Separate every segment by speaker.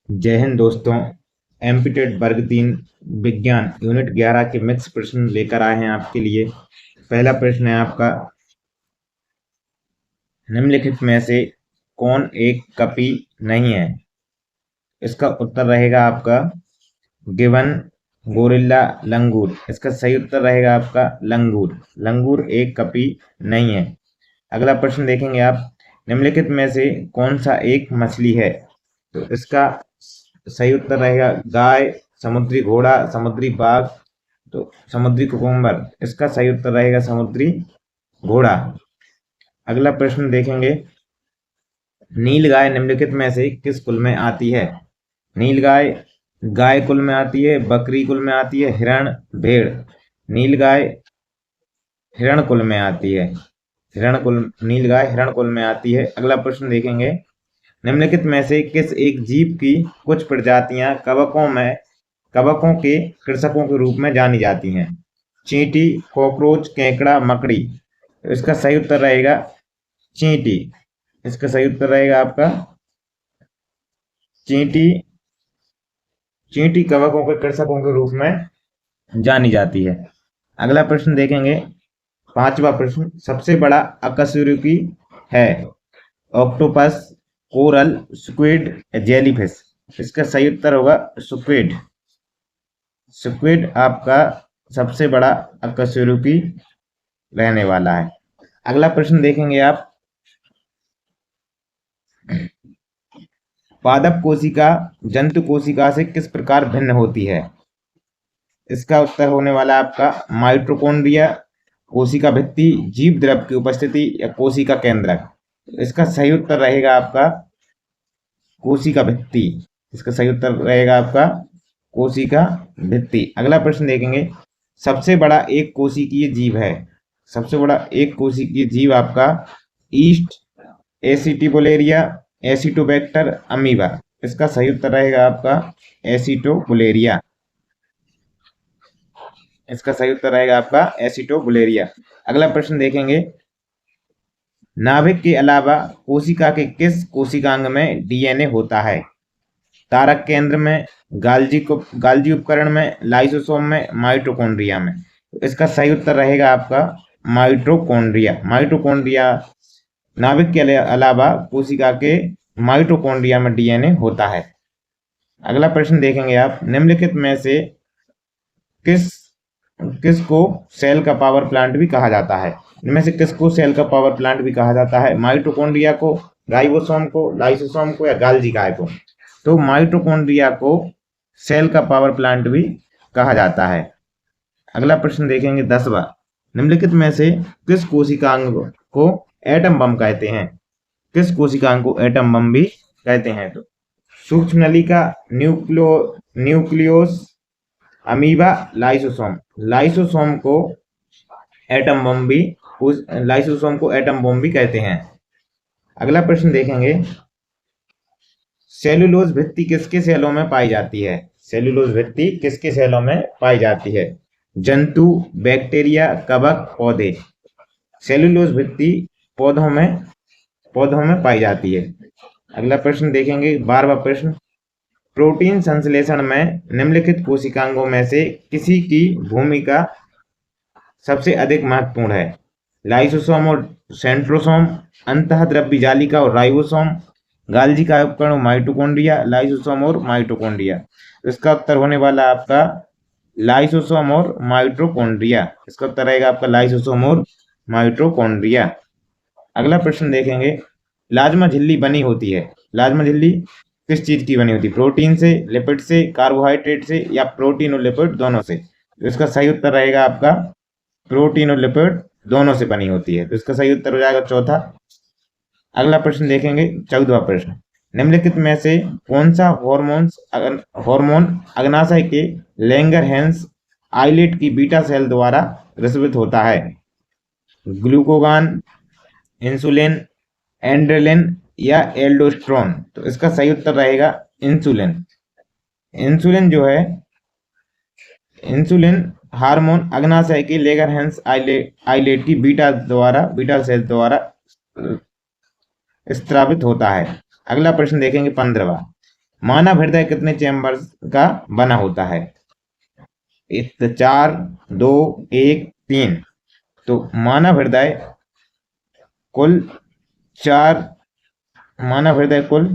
Speaker 1: जय हिंद दोस्तों। एमपीटेड वर्ग 3 विज्ञान यूनिट 11 के मिक्स प्रश्न लेकर आए हैं आपके लिए। पहला प्रश्न है आपका, निम्नलिखित में से कौन एक कपी नहीं है? इसका उत्तर रहेगा आपका गिवन, गोरिल्ला, लंगूर। इसका सही उत्तर रहेगा आपका लंगूर। लंगूर एक कपी नहीं है। अगला प्रश्न देखेंगे आप, निम्नलिखित में से कौन सा एक मछली है? तो इसका सही उत्तर रहेगा गाय, समुद्री घोड़ा, समुद्री बाघ, तो समुद्री कुकुम्बर। इसका सही उत्तर रहेगा समुद्री घोड़ा। अगला प्रश्न देखेंगे, नील गाय निम्नलिखित में से किस कुल में आती है? नील गाय गाय कुल में आती है, बकरी कुल में आती है, हिरण, भेड़। नील गाय हिरण कुल में आती है। नील गाय हिरण कुल में आती है। अगला प्रश्न देखेंगे, निम्नलिखित में से किस एक जीव की कुछ प्रजातियां कवकों के कृषकों के रूप में जानी जाती हैं? चींटी, कॉकरोच, केकड़ा, मकड़ी। तो इसका सही उत्तर रहेगा चींटी। इसका सही उत्तर रहेगा आपका चींटी। चींटी कवकों के कृषकों के रूप में जानी जाती है। अगला प्रश्न देखेंगे, पांचवा प्रश्न, सबसे बड़ा अकशेरुकी है? Octopus, coral, squid, jellyfish. इसका सही उत्तर होगा स्क्विड। स्क्विड आपका सबसे बड़ा अकशेरुकी रहने वाला है। अगला प्रश्न देखेंगे आप, पादप कोशिका जंतु कोशिका से किस प्रकार भिन्न होती है? इसका उत्तर होने वाला आपका माइटोकॉन्ड्रिया, कोशिका भित्ति, जीव द्रव की उपस्थिति या कोशिका केंद्रक। इसका सही उत्तर रहेगा आपका कोशिका भित्ति। इसका सही उत्तर रहेगा आपका कोशिका भित्ति। अगला प्रश्न देखेंगे, सबसे बड़ा एक कोशिकीय जीव है? सबसे बड़ा एक कोशिकीय जीव आपका ईस्ट एसिटिबुलेरिया, एसिटोबैक्टर, अमीबा। इसका सही उत्तर रहेगा आपका एसिटोबुलेरिया। इसका सही उत्तर रहेगा आपका एसिटोबुलेरिया। अगला प्रश्न देखेंगे, नाभिक के अलावा कोशिका के किस कोशिकांग में डीएनए होता है? तारक केंद्र में, गाल्जी उपकरण में, लाइसोसोम में, माइटोकॉन्ड्रिया में। तो इसका सही उत्तर रहेगा आपका माइटोकॉन्ड्रिया। नाभिक के अलावा कोशिका के माइटोकॉन्ड्रिया में डीएनए होता है। अगला प्रश्न देखेंगे आप, निम्नलिखित में से किसको सेल का पावर प्लांट भी कहा जाता है? इनमें से किसको सेल का पावर प्लांट भी कहा जाता है? माइटोकॉन्ड्रिया को, राइबोसोम को, लाइसोसोम को या गाल्जी काय को? तो माइटोकॉन्ड्रिया को सेल का पावर प्लांट भी कहा जाता है। अगला प्रश्न देखेंगे 10वां, निम्नलिखित में से किस कोशिकांग को एटम बम कहते हैं? किस कोशिकांग को एटम बम भी कहते हैं? तो सूक्ष्म नलिका, न्यूक्लियोस, अमीबा, लाइसोसोम। लाइसोसोम को एटम बम भी कहते हैं। अगला प्रश्न देखेंगे, सेलुलोज भित्ति किसके सेलों में पाई जाती है? सेलुलोज भित्ति किसके सेलों में पाई जाती है? जंतु, बैक्टीरिया, कवक, पौधे। सेलुलोज भित्ति पौधों में पाई जाती है। अगला प्रश्न देखेंगे 12वां प्रश्न, प्रोटीन संश्लेषण में निम्नलिखित कोशिकांगों में से किसी की भूमिका सबसे अधिक महत्वपूर्ण है? लाइसोसोम और सेंट्रोसोम, अंतःद्रव्य जालिका और राइबोसोम, गाल्जी का उपकरण और माइटोकॉन्ड्रिया, लाइसोसोम और माइटोकॉन्ड्रिया। इसका उत्तर होने वाला आपका लाइसोसोम और माइटोकॉन्ड्रिया। इसका उत्तर रहेगा आपका लाइसोसोम और माइटोकॉन्ड्रिया। अगला प्रश्न देखेंगे, प्लाज्मा झिल्ली बनी होती है? प्लाज्मा झिल्ली किस चीज की बनी होती है? प्रोटीन से, लिपिड से, कार्बोहाइड्रेट से या प्रोटीन और लिपिड दोनों से? तो इसका सही उत्तर रहेगा आपका प्रोटीन और लिपिड दोनों से बनी होती है। तो इसका सही उत्तर हो जाएगा चौथा। अगला प्रश्न देखेंगे 14वां प्रश्न, निम्नलिखित में से कौन सा हार्मोन अग्नाशय के लैंगरहैंस आइलेट की बीटा सेल द्वारा रिस्वित होता है? ग्लूकोगान, इंसुलिन, एंड्रेलिन या एल्डोस्ट्रोन। तो इसका सही उत्तर रहेगा इंसुलिन। इंसुलिन हार्मोन अग्नाशय की लैंगरहैंस आइलेट की बीटा सेल द्वारा स्त्रावित होता है। अगला प्रश्न देखेंगे 15वां, मानव हृदय कितने चैम्बर्स का बना होता है? 4, 2, 1, 3। तो कुल चार कुल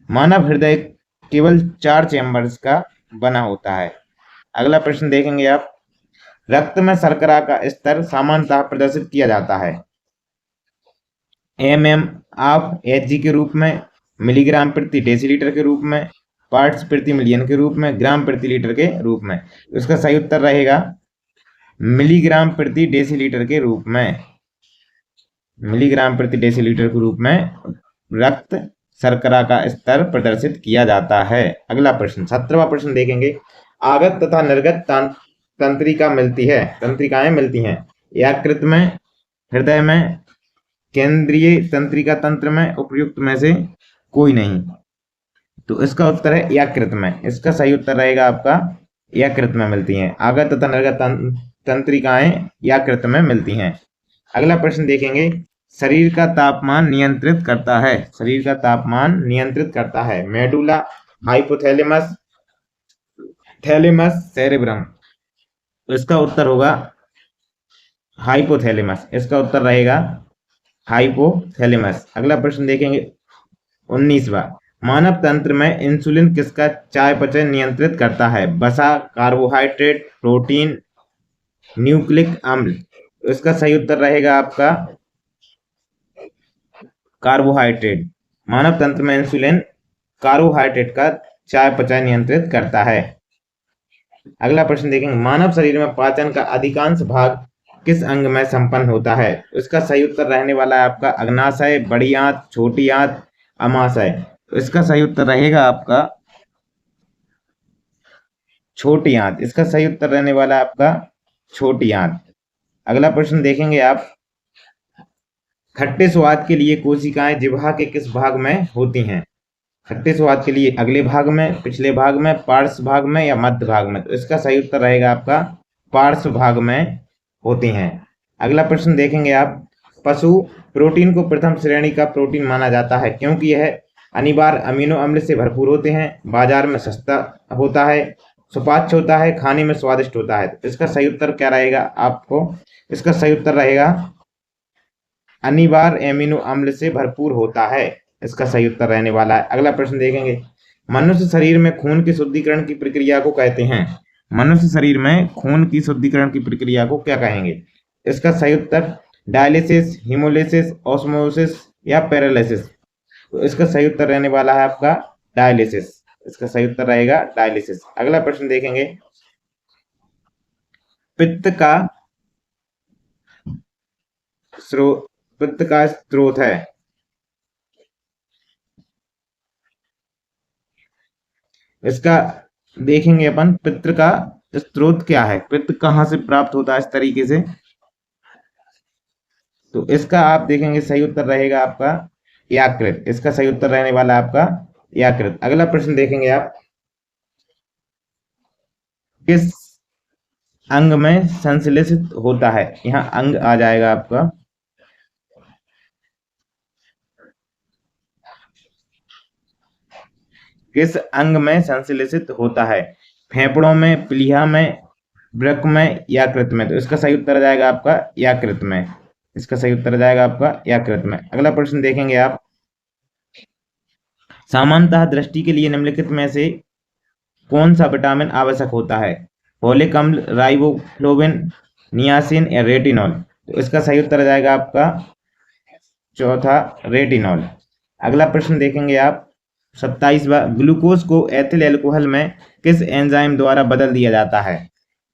Speaker 1: मानव हृदय केवल 4 चैम्बर्स का बना होता है। अगला प्रश्न देखेंगे आप, रक्त में शर्करा का स्तर सामान्यतः प्रदर्शित किया जाता है mm ऑफ Hg के रूप में, मिलीग्राम प्रति डेसीलीटर के रूप में, पार्ट्स प्रति मिलियन के रूप में, ग्राम प्रति लीटर के रूप में। इसका सही उत्तर रहेगा मिलीग्राम प्रति डेसीलीटर के रूप में। मिलीग्राम प्रति डेसीलीटर के रूप में रक्त शर्करा का स्तर प्रदर्शित किया जाता है। अगला प्रश्न 17वां प्रश्न देखेंगे, आगत तथा निर्गत तंत्रिकाएं मिलती हैं यकृत में, हृदय में, केंद्रीय तंत्रिका तंत्र में, उपयुक्त में से कोई नहीं। तो इसका उत्तर है यकृत में। इसका सही उत्तर रहेगा आपका यकृत में मिलती हैं। आगत तथा निर्गत तंत्रिकाएं यकृत में मिलती हैं। अगला प्रश्न देखेंगे, शरीर का तापमान नियंत्रित करता है। शरीर का तापमान नियंत्रित करता है मेडुला, हाइपोथैलेमस, थैलेमस, सेरेब्रम। इसका उत्तर होगा हाइपोथैलेमस। इसका उत्तर रहेगा हाइपोथैलेमस। अगला प्रश्न देखेंगे 19वां, मानव तंत्र में इंसुलिन किसका चयापचय नियंत्रित करता है? वसा, कार्बोहाइड्रेट, प्रोटीन, न्यूक्लिक अम्ल। इसका सही उत्तर रहेगा आपका कार्बोहाइड्रेट। मानव तंत्र में इंसुलिन कार्बोहाइड्रेट का चयापचय नियंत्रित करता है। अगला प्रश्न देखेंगे, मानव शरीर में पाचन का अधिकांश भाग किस अंग में संपन्न होता है? इसका सही उत्तर रहने वाला है आपका अग्नाशय, बड़ी आंत, छोटी आंत, अमाशय। इसका सही उत्तर रहेगा आपका छोटी आंत। इसका सही उत्तर रहने वाला है आपका छोटी आंत। अगला प्रश्न देखेंगे आप, खट्टे स्वाद के लिए कोशिकाएं जिह्वा के किस भाग में होती हैं? खट्टे स्वाद के लिए अगले भाग में, पिछले भाग में, पार्श्व भाग में या मध्य भाग में? तो इसका सही उत्तर रहेगा आपका पार्श्व भाग में होती हैं। अगला प्रश्न देखेंगे आप, पशु प्रोटीन को प्रथम श्रेणी का प्रोटीन माना जाता है क्योंकि यह अनिवार्य अमीनो अम्ल से भरपूर होते हैं, बाजार में सस्ता होता है, सुपाच्य होता है, खाने में स्वादिष्ट होता है। तो इसका सही उत्तर क्या रहेगा आपको? इसका सही उत्तर रहेगा अनिवार्य एमिनो अम्ल से भरपूर होता है। इसका सही उत्तर रहने वाला है। अगला प्रश्न देखेंगे, मनुष्य शरीर में खून की शुद्धिकरण की प्रक्रिया को कहते हैं? मनुष्य शरीर में खून की शुद्धिकरण की प्रक्रिया को क्या कहेंगे? इसका सही उत्तर डायलिसिस, हीमोलिसिस, ऑस्मोसिस या पैरालिसिस। तो इसका सही उत्तर रहने वाला है आपका डायलिसिस। इसका सही उत्तर रहेगा डायलिसिस। अगला प्रश्न देखेंगे, पित्त का स्रोत है। इसका देखेंगे अपन, पित्त का स्रोत क्या है, पित्त कहाँ से प्राप्त होता है इस तरीके से। तो इसका आप देखेंगे सही उत्तर रहेगा आपका यकृत। इसका सही उत्तर रहने वाला है आपका यकृत। अगला प्रश्न देखेंगे आप, किस अंग में संश्लेषित होता है? यहाँ अंग आ जाएगा आपका, किस अंग में संश्लेषित होता है? फेफड़ों में, प्लीहा में, वृक्क में, यकृत में? तो इसका सही उत्तर आ जाएगा आपका यकृत में। इसका सही उत्तर आ जाएगा आपका यकृत में। अगला प्रश्न देखेंगे आप, सामान्यतः दृष्टि के लिए निम्नलिखित में से कौन सा विटामिन आवश्यक होता है? फोलिक अम्ल, राइबोफ्लोविन, नियासिन या रेटिनॉल? तो इसका सही उत्तर आ जाएगा आपका चौथा रेटिनॉल। अगला प्रश्न देखेंगे आप 27वां, ग्लूकोज को एथिल अल्कोहल में किस एंजाइम द्वारा बदल दिया जाता है?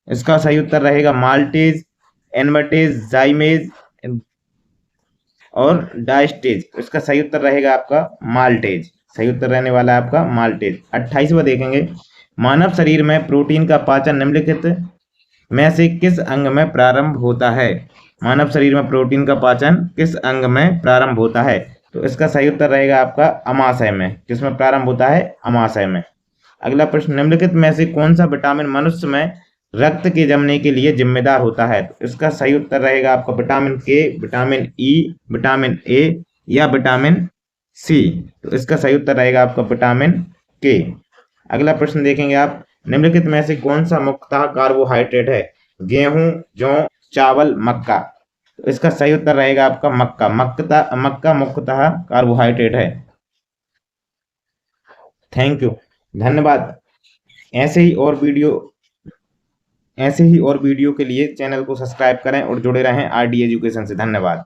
Speaker 1: इसका सही उत्तर रहेगा माल्टेज, एनवर्टेज, जाइमेज और डायस्टेज। इसका सही उत्तर रहेगा आपका माल्टेज। सही उत्तर रहने वाला है आपका माल्टेज। 28वां देखेंगे, मानव शरीर में प्रोटीन का पाचन निम्नलिखित में से किस अंग में प्रारंभ होता है? मानव शरीर में प्रोटीन का पाचन किस अंग में प्रारंभ होता है? तो इसका सही उत्तर रहेगा आपका अमाशय में। किसमें प्रारंभ होता है? अमाशय में। अगला प्रश्न, निम्नलिखित में से कौन सा विटामिन मनुष्य में रक्त के जमने के लिए जिम्मेदार होता है? तो इसका सही उत्तर रहेगा आपका विटामिन के, विटामिन ई, विटामिन ए या विटामिन सी। तो इसका सही उत्तर रहेगा आपका विटामिन के। अगला प्रश्न देखेंगे आप, निम्नलिखित में से कौन सा मुख्यतः कार्बोहाइड्रेट है? गेहूं, जौ, चावल, मक्का। तो इसका सही उत्तर रहेगा आपका मक्का। मक्का मुख्यतः कार्बोहाइड्रेट है। थैंक यू, धन्यवाद। ऐसे ही और वीडियो के लिए चैनल को सब्सक्राइब करें और जुड़े रहें आरडी एजुकेशन से। धन्यवाद।